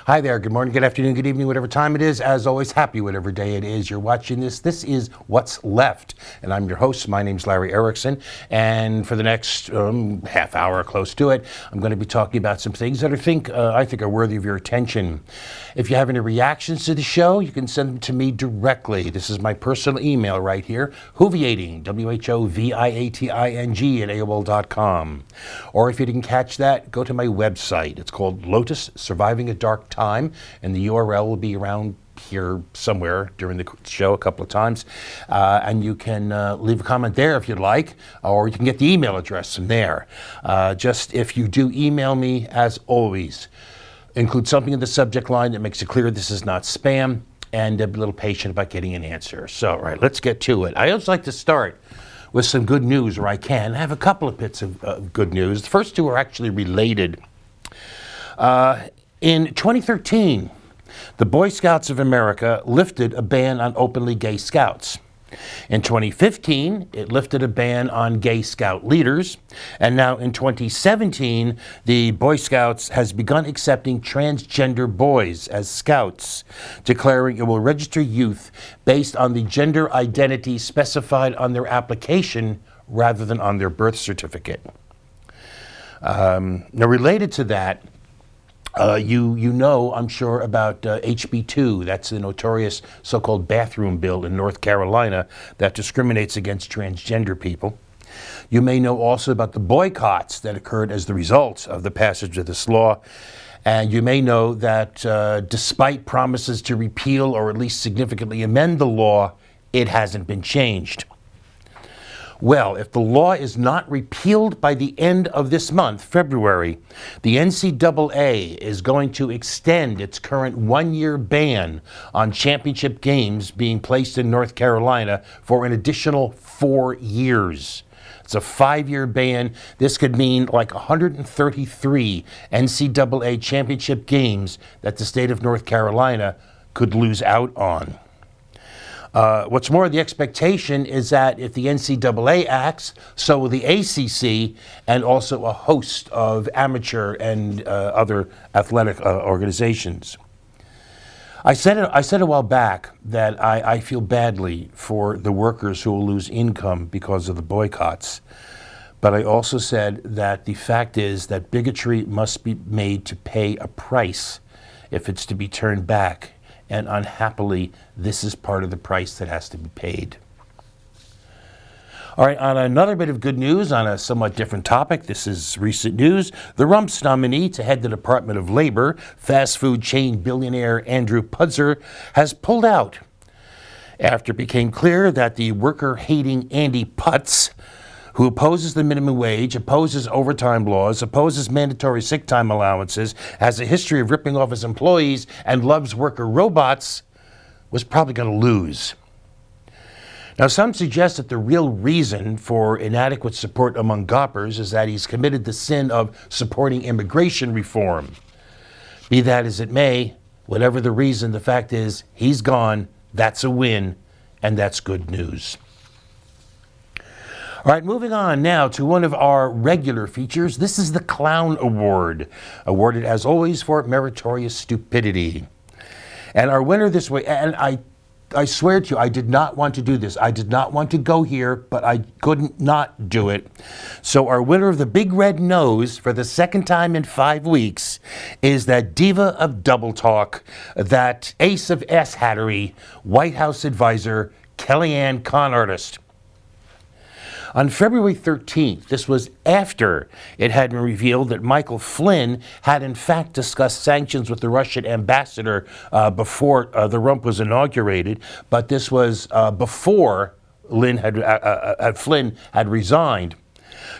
Hi there, good morning, good afternoon, good evening, whatever time it is. As always, happy whatever day it is you're watching this. This is What's Left, and I'm your host. My name's Larry Erickson, and for the next half hour, close to it, I'm going to be talking about some things that I think are worthy of your attention. If you have any reactions to the show, you can send them to me directly. This is my personal email right here, whoviating, WHOVIATING at AOL.com. Or if you didn't catch that, go to my website. It's called Lotus Surviving a Dark Time, and the URL will be around here somewhere during the show a couple of times, and you can leave a comment there if you'd like, or you can get the email address from there. Just if you do email me, as always, include something in the subject line that makes it clear this is not spam, and be a little patient about getting an answer. So, all right, let's get to it. I always like to start with some good news where I can. I have a couple of bits of good news. The first two are actually related. In 2013, the Boy Scouts of America lifted a ban on openly gay scouts. In 2015, it lifted a ban on gay scout leaders. And now in 2017, the Boy Scouts has begun accepting transgender boys as scouts, declaring it will register youth based on the gender identity specified on their application rather than on their birth certificate. Now, related to that, you know, I'm sure, about HB 2. That's the notorious so-called bathroom bill in North Carolina that discriminates against transgender people. You may know also about the boycotts that occurred as the result of the passage of this law. And you may know that despite promises to repeal or at least significantly amend the law, it hasn't been changed. Well, if the law is not repealed by the end of this month, February, the NCAA is going to extend its current one-year ban on championship games being placed in North Carolina for an additional 4 years. It's a 5-year ban. This could mean like 133 NCAA championship games that the state of North Carolina could lose out on. What's more, the expectation is that if the NCAA acts, so will the ACC and also a host of amateur and other athletic organizations. I said a while back that I feel badly for the workers who will lose income because of the boycotts. But I also said that the fact is that bigotry must be made to pay a price if it's to be turned back. And unhappily, this is part of the price that has to be paid. All right, on another bit of good news on a somewhat different topic, this is recent news. The Rumps nominee to head the Department of Labor, fast food chain billionaire Andrew Puzder, has pulled out after it became clear that the worker-hating Andy Putz, who opposes the minimum wage, opposes overtime laws, opposes mandatory sick time allowances, has a history of ripping off his employees, and loves worker robots, was probably going to lose. Now, some suggest that the real reason for inadequate support among GOPpers is that he's committed the sin of supporting immigration reform. Be that as it may, whatever the reason, the fact is he's gone, that's a win, and that's good news. All right, moving on now to one of our regular features. This is the Clown Award, awarded as always for meritorious stupidity. And our winner this way, and I swear to you, I did not want to do this. I did not want to go here, but I couldn't not do it. So our winner of the Big Red Nose for the second time in 5 weeks is that diva of double talk, that ace of S-hattery, White House advisor, Kellyanne Conartist. On February 13th, this was after it had been revealed that Michael Flynn had in fact discussed sanctions with the Russian ambassador before the rump was inaugurated, but this was before Flynn had resigned.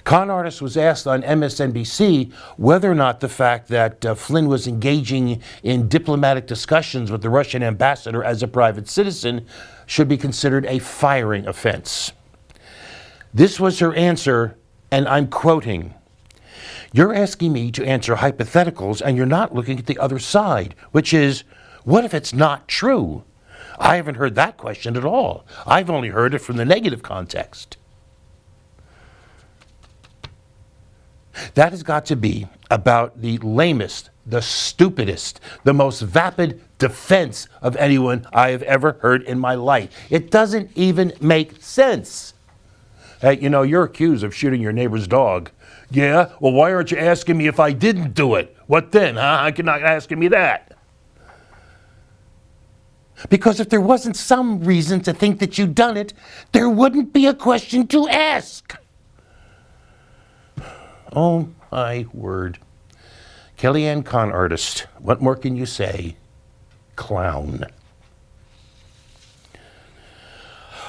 Conartist was asked on MSNBC whether or not the fact that Flynn was engaging in diplomatic discussions with the Russian ambassador as a private citizen should be considered a firing offense. This was her answer, and I'm quoting, "You're asking me to answer hypotheticals, and you're not looking at the other side, which is, what if it's not true? I haven't heard that question at all. I've only heard it from the negative context." That has got to be about the lamest the stupidest, the most vapid defense of anyone I have ever heard in my life. It doesn't even make sense. Hey, you know, you're accused of shooting your neighbor's dog. Yeah? Well, why aren't you asking me if I didn't do it? What then, huh? You're not asking me that. Because if there wasn't some reason to think that you'd done it, there wouldn't be a question to ask. Oh, my word. Kellyanne Conartist. What more can you say? Clown.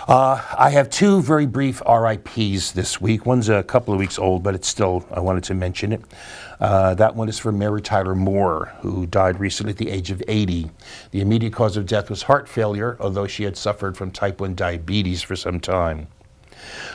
I have two very brief RIPs this week. One's a couple of weeks old, but it's still, I wanted to mention it. That one is for Mary Tyler Moore, who died recently at the age of 80. The immediate cause of death was heart failure, although she had suffered from type 1 diabetes for some time.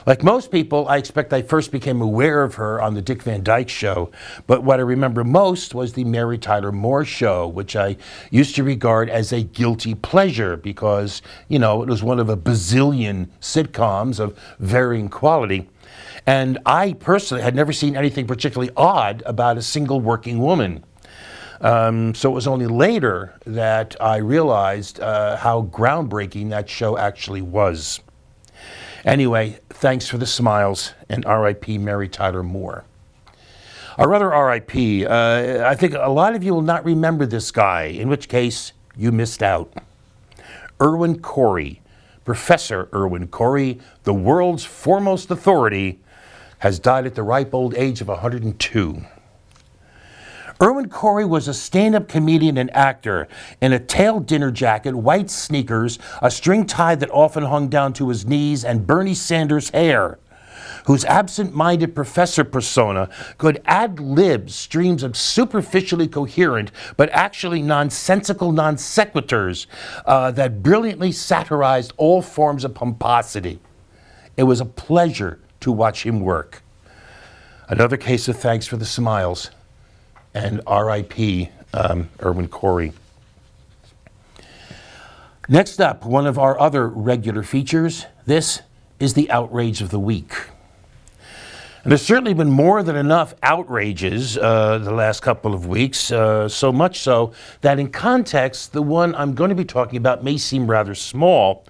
Like most people, I expect I first became aware of her on the Dick Van Dyke Show, but what I remember most was the Mary Tyler Moore Show, which I used to regard as a guilty pleasure because, you know, it was one of a bazillion sitcoms of varying quality. And I personally had never seen anything particularly odd about a single working woman. So it was only later that I realized how groundbreaking that show actually was. Anyway, thanks for the smiles, and R.I.P. Mary Tyler Moore. Our other R.I.P., I think a lot of you will not remember this guy, in which case you missed out. Irwin Corey, Professor Irwin Corey, the world's foremost authority, has died at the ripe old age of 102. Irwin Corey was a stand-up comedian and actor in a tailed dinner jacket, white sneakers, a string tie that often hung down to his knees, and Bernie Sanders hair, whose absent-minded professor persona could ad-lib streams of superficially coherent but actually nonsensical non sequiturs that brilliantly satirized all forms of pomposity. It was a pleasure to watch him work. Another case of thanks for the smiles. And R.I.P. Irwin Corey. Next up, one of our other regular features. This is the outrage of the week. And there's certainly been more than enough outrages the last couple of weeks, so much so that in context, the one I'm going to be talking about may seem rather small,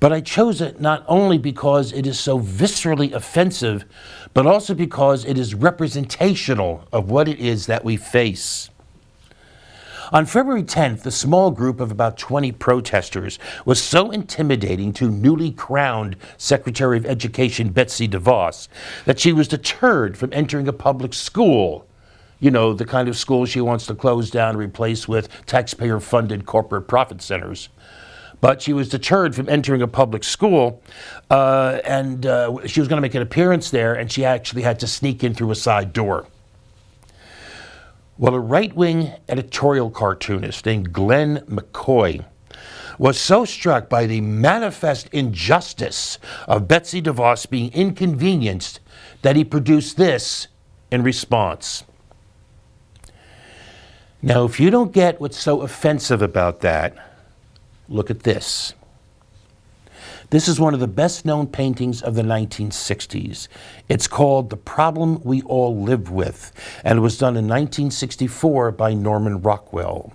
but I chose it not only because it is so viscerally offensive, but also because it is representational of what it is that we face. On February 10th, a small group of about 20 protesters was so intimidating to newly crowned Secretary of Education Betsy DeVos that she was deterred from entering a public school. You know, the kind of school she wants to close down and replace with taxpayer-funded corporate profit centers. But she was deterred from entering a public school, and she was going to make an appearance there, and she actually had to sneak in through a side door. Well, a right-wing editorial cartoonist named Glenn McCoy was so struck by the manifest injustice of Betsy DeVos being inconvenienced that he produced this in response. Now, if you don't get what's so offensive about that, look at this. This is one of the best-known paintings of the 1960s. It's called The Problem We All Live With, and it was done in 1964 by Norman Rockwell.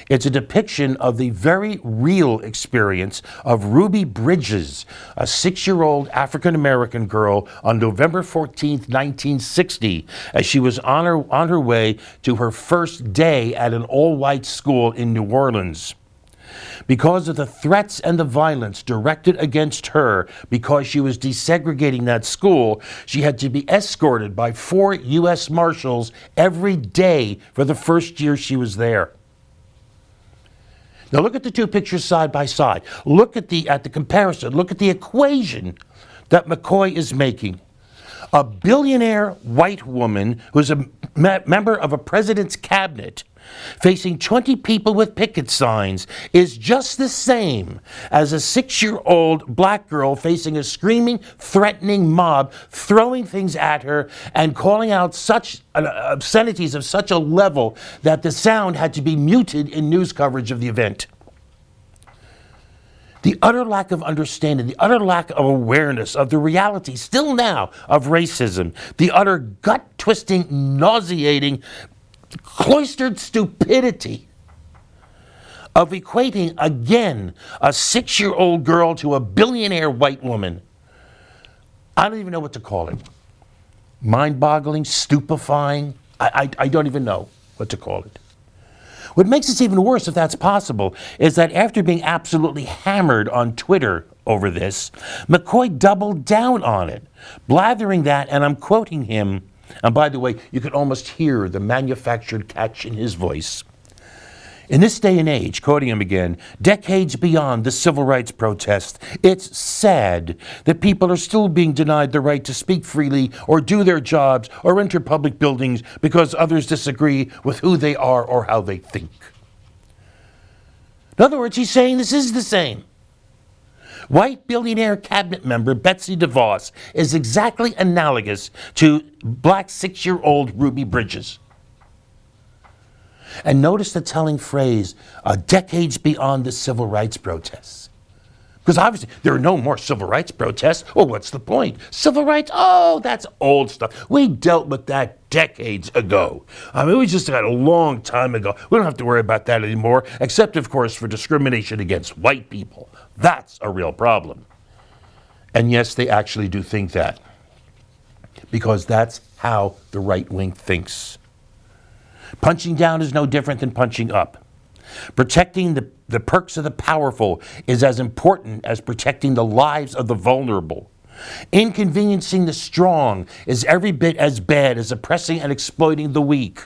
It's a depiction of the very real experience of Ruby Bridges, a 6-year-old African-American girl, on November 14th, 1960, as she was on her way to her first day at an all-white school in New Orleans. Because of the threats and the violence directed against her because she was desegregating that school, she had to be escorted by 4 U.S. Marshals every day for the first year she was there. Now look at the two pictures side by side. Look at the comparison. Look at the equation that McCoy is making. A billionaire white woman who's a member of a president's cabinet facing 20 people with picket signs is just the same as a 6-year-old black girl facing a screaming, threatening mob, throwing things at her and calling out such obscenities of such a level that the sound had to be muted in news coverage of the event. The utter lack of understanding, the utter lack of awareness of the reality, still now, of racism, the utter gut-twisting, nauseating, cloistered stupidity of equating, again, a 6-year-old girl to a billionaire white woman. I don't even know what to call it. Mind-boggling, stupefying. I don't even know what to call it. What makes this even worse, if that's possible, is that after being absolutely hammered on Twitter over this, McCoy doubled down on it, blathering that, and I'm quoting him, and by the way, you could almost hear the manufactured catch in his voice. In this day and age, quoting him again, decades beyond the civil rights protest, it's sad that people are still being denied the right to speak freely or do their jobs or enter public buildings because others disagree with who they are or how they think. In other words, he's saying this is the same. White billionaire cabinet member Betsy DeVos is exactly analogous to black 6-year-old Ruby Bridges. And notice the telling phrase, decades beyond the civil rights protests. Because obviously there are no more civil rights protests. Well, what's the point? Civil rights? Oh, that's old stuff. We dealt with that decades ago. I mean, we just got a long time ago. We don't have to worry about that anymore, except, of course, for discrimination against white people. That's a real problem. And yes, they actually do think that. Because that's how the right wing thinks. Punching down is no different than punching up. Protecting the perks of the powerful is as important as protecting the lives of the vulnerable. Inconveniencing the strong is every bit as bad as oppressing and exploiting the weak.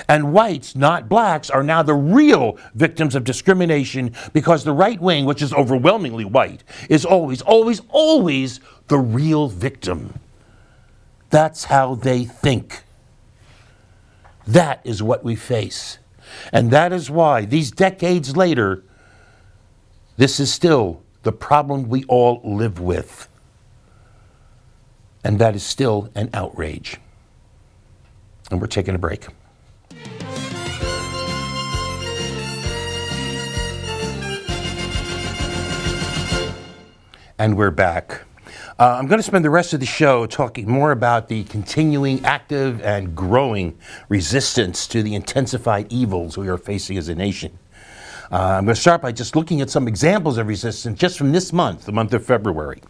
And whites, not blacks, are now the real victims of discrimination because the right wing, which is overwhelmingly white, is always, always, always the real victim. That's how they think. That is what we face. And that is why, these decades later, this is still the problem we all live with. And that is still an outrage. And we're taking a break. And we're back. I'm going to spend the rest of the show talking more about the continuing, active, and growing resistance to the intensified evils we are facing as a nation. I'm going to start by just looking at some examples of resistance just from this month, the month of February.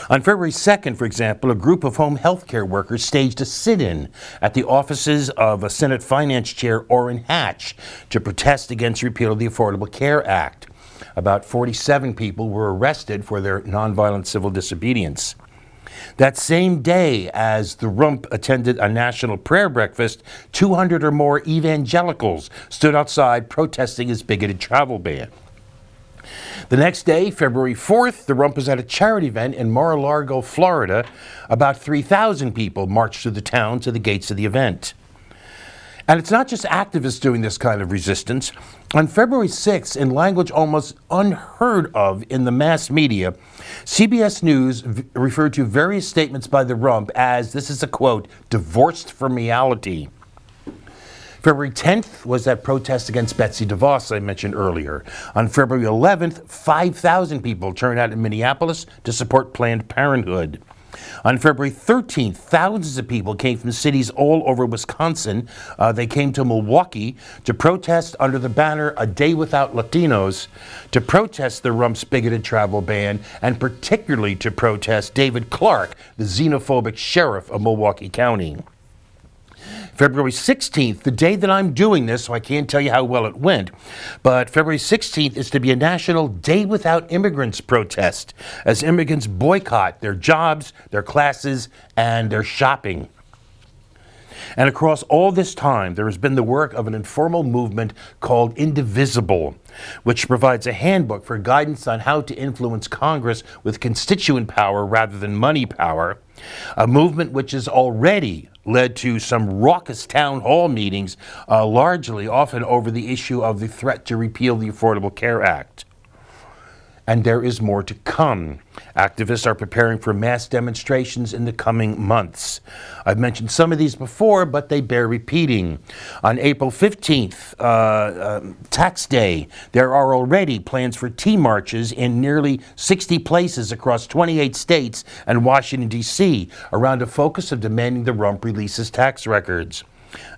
On February 2nd, for example, a group of home health care workers staged a sit-in at the offices of Senate Finance Chair Orrin Hatch to protest against repeal of the Affordable Care Act. About 47 people were arrested for their nonviolent civil disobedience. That same day, as the Rump attended a national prayer breakfast, 200 or more evangelicals stood outside protesting his bigoted travel ban. The next day, February 4th, the Rump was at a charity event in Mar-a-Lago, Florida. About 3,000 people marched through the town to the gates of the event. And it's not just activists doing this kind of resistance. On February 6th, in language almost unheard of in the mass media, CBS News referred to various statements by the Rump as, this is a quote, divorced from reality. February 10th was that protest against Betsy DeVos I mentioned earlier. On February 11th, 5,000 people turned out in Minneapolis to support Planned Parenthood. On February 13th, thousands of people came from cities all over Wisconsin. They came to Milwaukee to protest under the banner A Day Without Latinos, to protest the Rump's bigoted travel ban, and particularly to protest David Clark, the xenophobic sheriff of Milwaukee County. February 16th, the day that I'm doing this, so I can't tell you how well it went, but February 16th is to be a National Day Without Immigrants protest as immigrants boycott their jobs, their classes, and their shopping. And across all this time, there has been the work of an informal movement called Indivisible, which provides a handbook for guidance on how to influence Congress with constituent power rather than money power, a movement which has already led to some raucous town hall meetings, largely often over the issue of the threat to repeal the Affordable Care Act. And there is more to come. Activists are preparing for mass demonstrations in the coming months. I've mentioned some of these before, but they bear repeating. On April 15th, Tax Day, there are already plans for tea marches in nearly 60 places across 28 states and Washington, D.C., around a focus of demanding the Rump release his tax records.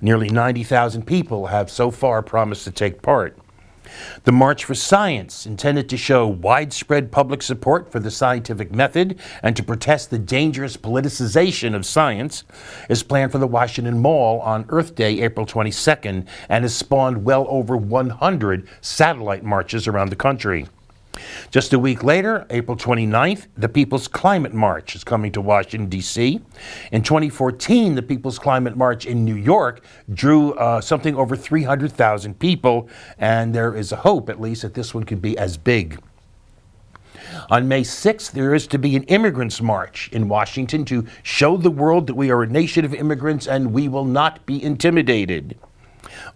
Nearly 90,000 people have so far promised to take part. The March for Science, intended to show widespread public support for the scientific method and to protest the dangerous politicization of science, is planned for the Washington Mall on Earth Day, April 22nd, and has spawned well over 100 satellite marches around the country. Just a week later, April 29th, the People's Climate March is coming to Washington, D.C. In 2014, the People's Climate March in New York drew something over 300,000 people, and there is a hope, at least, that this one could be as big. On May 6th, there is to be an immigrants' march in Washington to show the world that we are a nation of immigrants and we will not be intimidated.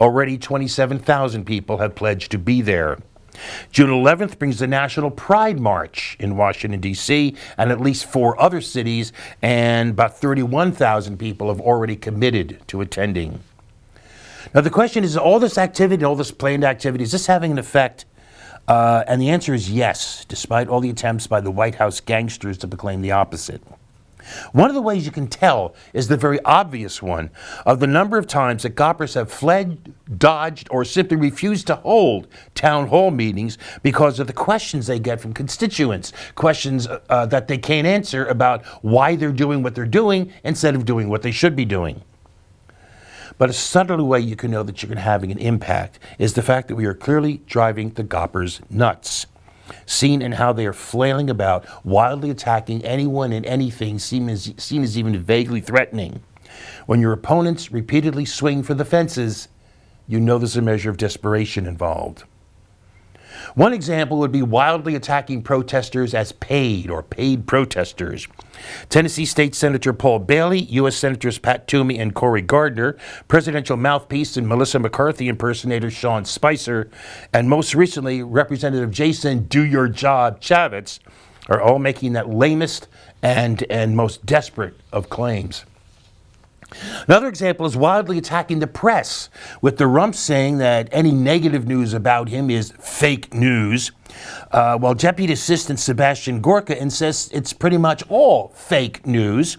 Already 27,000 people have pledged to be there. June 11th brings the National Pride March in Washington, D.C., and at least 4 other cities, and about 31,000 people have already committed to attending. Now, the question is, all this activity, all this planned activity, is this having an effect? And the answer is yes, despite all the attempts by the White House gangsters to proclaim the opposite. One of the ways you can tell is the very obvious one of the number of times that GOPpers have fled, dodged, or simply refused to hold town hall meetings because of the questions they get from constituents, questions that they can't answer about why they're doing what they're doing instead of doing what they should be doing. But a subtle way you can know that you're having an impact is the fact that we are clearly driving the GOPpers nuts. Seen in how they are flailing about, wildly attacking anyone and anything seen as even vaguely threatening. When your opponents repeatedly swing for the fences, you know there's a measure of desperation involved. One example would be wildly attacking protesters as paid protesters. Tennessee State Senator Paul Bailey, U.S. Senators Pat Toomey and Cory Gardner, presidential mouthpiece and Melissa McCarthy impersonator Sean Spicer, and most recently Representative Jason Do Your Job Chavez are all making that lamest and most desperate of claims. Another example is wildly attacking the press, with the Rump saying that any negative news about him is fake news, while Deputy Assistant Sebastian Gorka insists it's pretty much all fake news.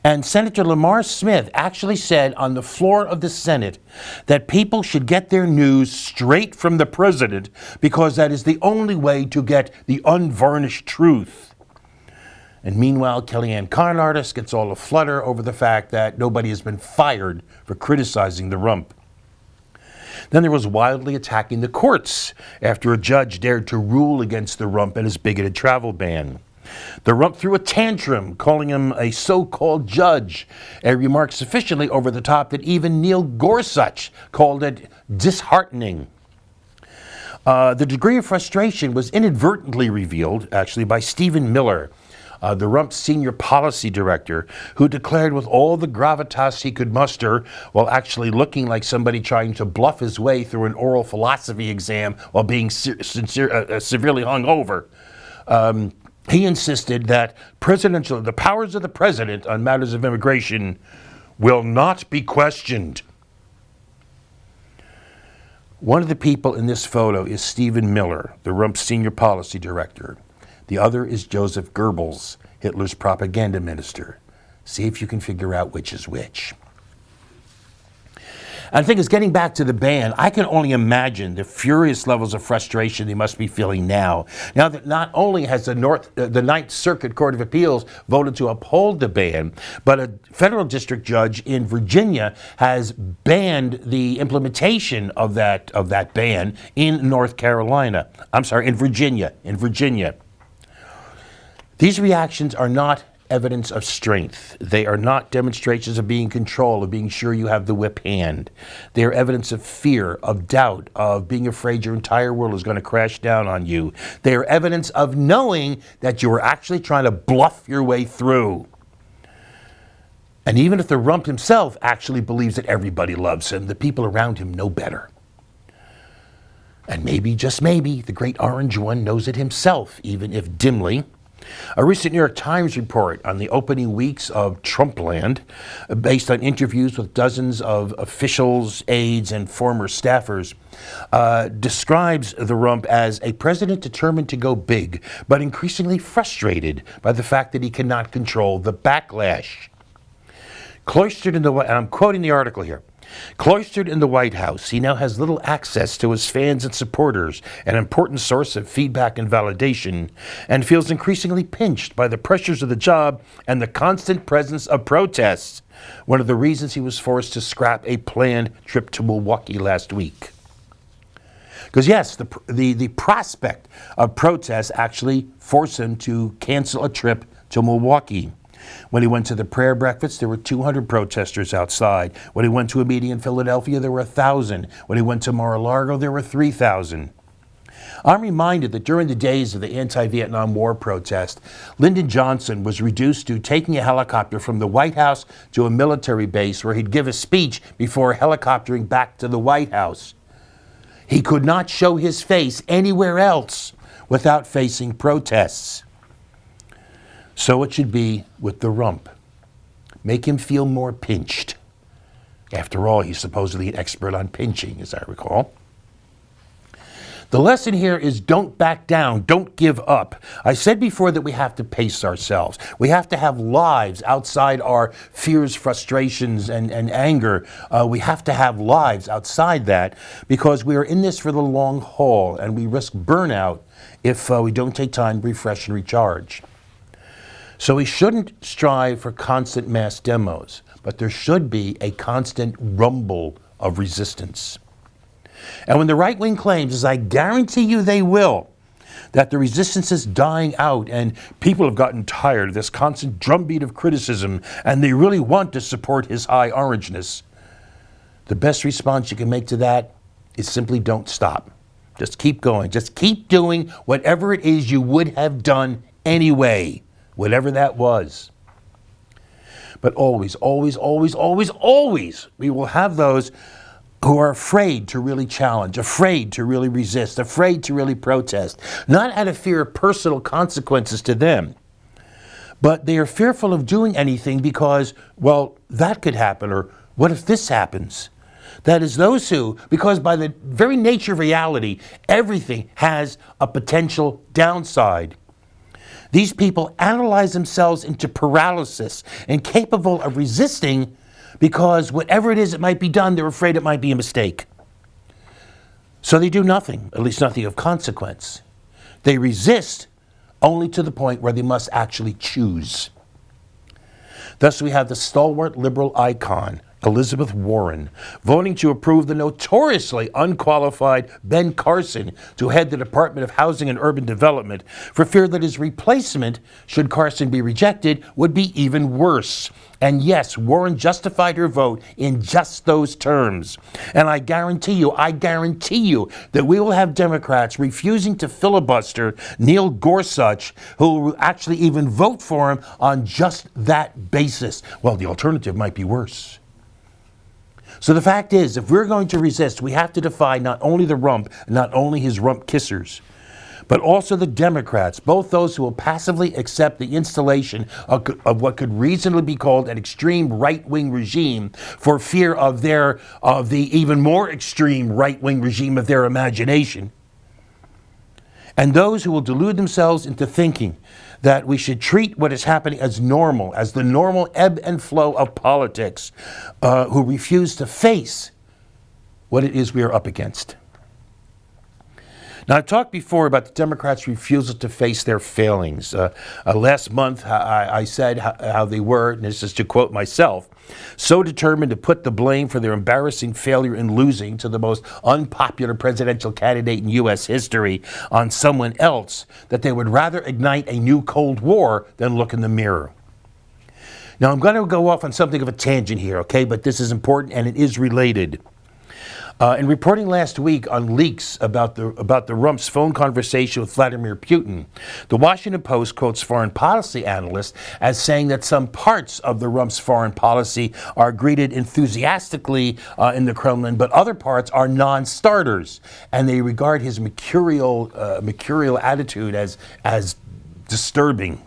And Senator Lamar Smith actually said on the floor of the Senate that people should get their news straight from the president because that is the only way to get the unvarnished truth. And meanwhile, Kellyanne Conartist gets all aflutter over the fact that nobody has been fired for criticizing the Rump. Then there was wildly attacking the courts after a judge dared to rule against the Rump and his bigoted travel ban. The Rump threw a tantrum, calling him a so-called judge, a remark sufficiently over the top that even Neil Gorsuch called it disheartening. The degree of frustration was inadvertently revealed, actually, by Stephen Miller, the Rump's senior policy director, who declared with all the gravitas he could muster, while actually looking like somebody trying to bluff his way through an oral philosophy exam while being severely hungover. He insisted that the powers of the president on matters of immigration will not be questioned. One of the people in this photo is Stephen Miller, the Rump's senior policy director. The other is Joseph Goebbels, Hitler's propaganda minister. See if you can figure out which is which. And the thing is, getting back to the ban, I can only imagine the furious levels of frustration they must be feeling now. Now that not only has the Ninth Circuit Court of Appeals voted to uphold the ban, but a federal district judge in Virginia has banned the implementation of that ban in Virginia. These reactions are not evidence of strength. They are not demonstrations of being in control, of being sure you have the whip hand. They are evidence of fear, of doubt, of being afraid your entire world is going to crash down on you. They are evidence of knowing that you are actually trying to bluff your way through. And even if the Rump himself actually believes that everybody loves him, the people around him know better. And maybe, just maybe, the great orange one knows it himself, even if dimly. A recent New York Times report on the opening weeks of Trumpland, based on interviews with dozens of officials, aides, and former staffers, describes the Rump as a president determined to go big, but increasingly frustrated by the fact that he cannot control the backlash. Cloistered in the White, and I'm quoting the article here, Cloistered in the White House, he now has little access to his fans and supporters, an important source of feedback and validation, and feels increasingly pinched by the pressures of the job and the constant presence of protests, one of the reasons he was forced to scrap a planned trip to Milwaukee last week. Because yes, the prospect of protests actually forced him to cancel a trip to Milwaukee. When he went to the prayer breakfast, there were 200 protesters outside. When he went to a meeting in Philadelphia, there were 1,000. When he went to Mar-a-Lago, there were 3,000. I'm reminded that during the days of the anti-Vietnam War protest, Lyndon Johnson was reduced to taking a helicopter from the White House to a military base where he'd give a speech before helicoptering back to the White House. He could not show his face anywhere else without facing protests. So it should be with the rump. Make him feel more pinched. After all, he's supposedly an expert on pinching, as I recall. The lesson here is don't back down, don't give up. I said before that we have to pace ourselves. We have to have lives outside our fears, frustrations, and anger. We have to have lives outside that because we are in this for the long haul and we risk burnout if we don't take time to refresh and recharge. So we shouldn't strive for constant mass demos, but there should be a constant rumble of resistance. And when the right wing claims, as I guarantee you they will, that the resistance is dying out and people have gotten tired of this constant drumbeat of criticism and they really want to support his high orangeness, the best response you can make to that is simply don't stop. Just keep going. Just keep doing whatever it is you would have done anyway. Whatever that was. But always, always, always, always, always, we will have those who are afraid to really challenge, afraid to really resist, afraid to really protest, not out of fear of personal consequences to them, but they are fearful of doing anything because, well, that could happen, or what if this happens? That is those who, because by the very nature of reality, everything has a potential downside. These people analyze themselves into paralysis, incapable of resisting because whatever it is that might be done, they're afraid it might be a mistake. So they do nothing, at least nothing of consequence. They resist only to the point where they must actually choose. Thus we have the stalwart liberal icon, Elizabeth Warren, voting to approve the notoriously unqualified Ben Carson to head the Department of Housing and Urban Development for fear that his replacement, should Carson be rejected, would be even worse. And yes, Warren justified her vote in just those terms. And I guarantee you that we will have Democrats refusing to filibuster Neil Gorsuch, who will actually even vote for him on just that basis. Well, the alternative might be worse. So the fact is, if we're going to resist, we have to defy not only the rump, not only his rump kissers, but also the Democrats, both those who will passively accept the installation of what could reasonably be called an extreme right-wing regime for fear of the even more extreme right-wing regime of their imagination. And those who will delude themselves into thinking that we should treat what is happening as normal, as the normal ebb and flow of politics, who refuse to face what it is we are up against. Now, I've talked before about the Democrats' refusal to face their failings. Last month, I said how they were, and this is to quote myself, so determined to put the blame for their embarrassing failure in losing to the most unpopular presidential candidate in U.S. history on someone else that they would rather ignite a new Cold War than look in the mirror. Now, I'm going to go off on something of a tangent here, okay, but this is important and it is related. In reporting last week on leaks about the rump's phone conversation with Vladimir Putin, the Washington Post quotes foreign policy analysts as saying that some parts of the rump's foreign policy are greeted enthusiastically in the Kremlin, but other parts are non-starters, and they regard his mercurial attitude as disturbing.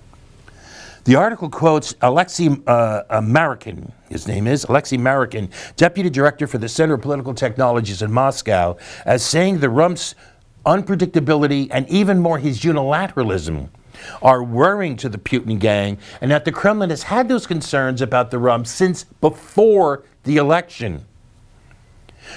The article quotes Alexei Marikin, his name is, Alexei Marikin, Deputy Director for the Center of Political Technologies in Moscow, as saying the rump's unpredictability and even more his unilateralism are worrying to the Putin gang, and that the Kremlin has had those concerns about the rump since before the election.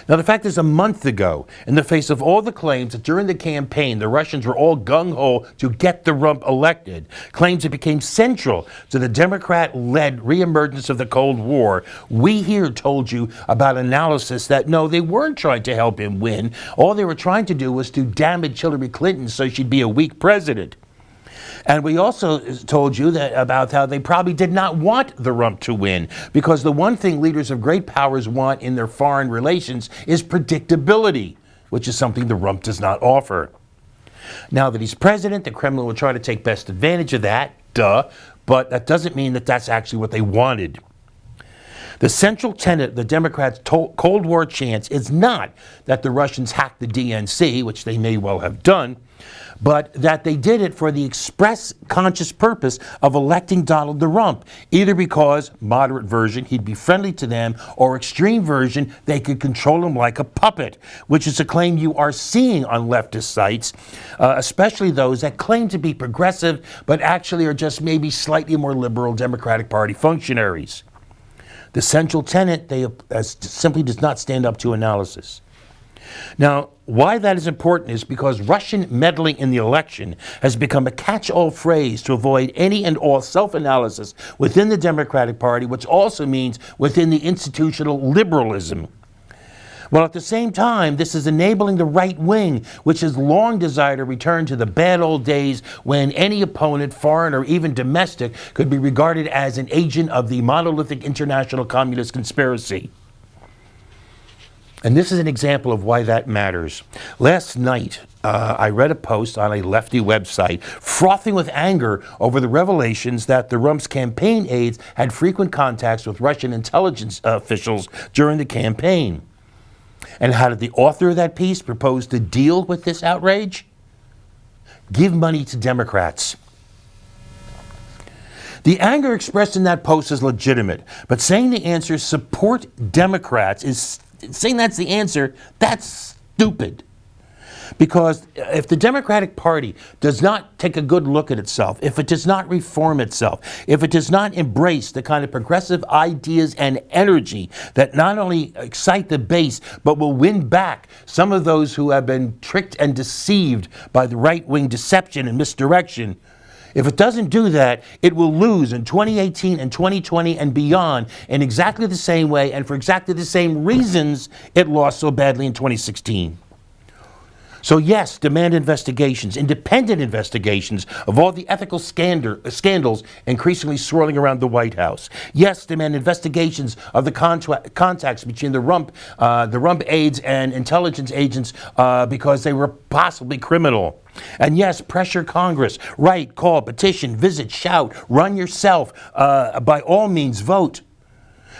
Now, the fact is, a month ago, in the face of all the claims that during the campaign the Russians were all gung-ho to get the rump elected, claims that became central to the Democrat-led reemergence of the Cold War, we here told you about analysis that, no, they weren't trying to help him win. All they were trying to do was to damage Hillary Clinton so she'd be a weak president. And we also told you that about how they probably did not want the rump to win, because the one thing leaders of great powers want in their foreign relations is predictability, which is something the rump does not offer. Now that he's president, the Kremlin will try to take best advantage of that, but that doesn't mean that that's actually what they wanted. The central tenet of the Democrats' Cold War chance is not that the Russians hacked the DNC, which they may well have done, but that they did it for the express conscious purpose of electing Donald the Rump, either because, moderate version, he'd be friendly to them, or extreme version, they could control him like a puppet, which is a claim you are seeing on leftist sites, especially those that claim to be progressive, but actually are just maybe slightly more liberal Democratic Party functionaries. The central tenet simply does not stand up to analysis. Now, why that is important is because Russian meddling in the election has become a catch-all phrase to avoid any and all self-analysis within the Democratic Party, which also means within the institutional liberalism. While at the same time, this is enabling the right wing, which has long desired a return to the bad old days when any opponent, foreign or even domestic, could be regarded as an agent of the monolithic international communist conspiracy. And this is an example of why that matters. Last night, I read a post on a lefty website frothing with anger over the revelations that the Rump's campaign aides had frequent contacts with Russian intelligence officials during the campaign. And how did the author of that piece propose to deal with this outrage? Give money to Democrats. The anger expressed in that post is legitimate, but saying the answer is support Democrats saying that's the answer, that's stupid. Because if the Democratic Party does not take a good look at itself, if it does not reform itself, if it does not embrace the kind of progressive ideas and energy that not only excite the base, but will win back some of those who have been tricked and deceived by the right-wing deception and misdirection, if it doesn't do that, it will lose in 2018 and 2020 and beyond in exactly the same way and for exactly the same reasons it lost so badly in 2016. So yes, demand investigations, independent investigations of all the ethical scandals increasingly swirling around the White House. Yes, demand investigations of the contacts between the rump aides and intelligence agents because they were possibly criminal. And yes, pressure Congress, write, call, petition, visit, shout, run yourself, by all means vote.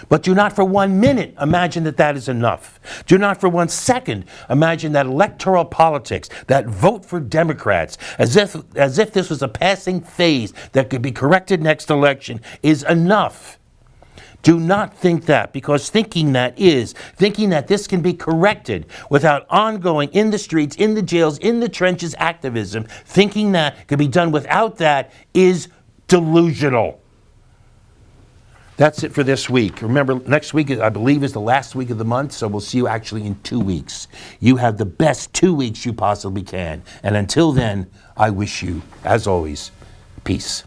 But do not for 1 minute imagine that that is enough. Do not for 1 second imagine that electoral politics, that vote for Democrats, as if this was a passing phase that could be corrected next election, is enough. Do not think that, because thinking that this can be corrected without ongoing in the streets, in the jails, in the trenches activism, thinking that can be done without that is delusional. That's it for this week. Remember, next week, I believe, is the last week of the month, so we'll see you actually in 2 weeks. You have the best 2 weeks you possibly can. And until then, I wish you, as always, peace.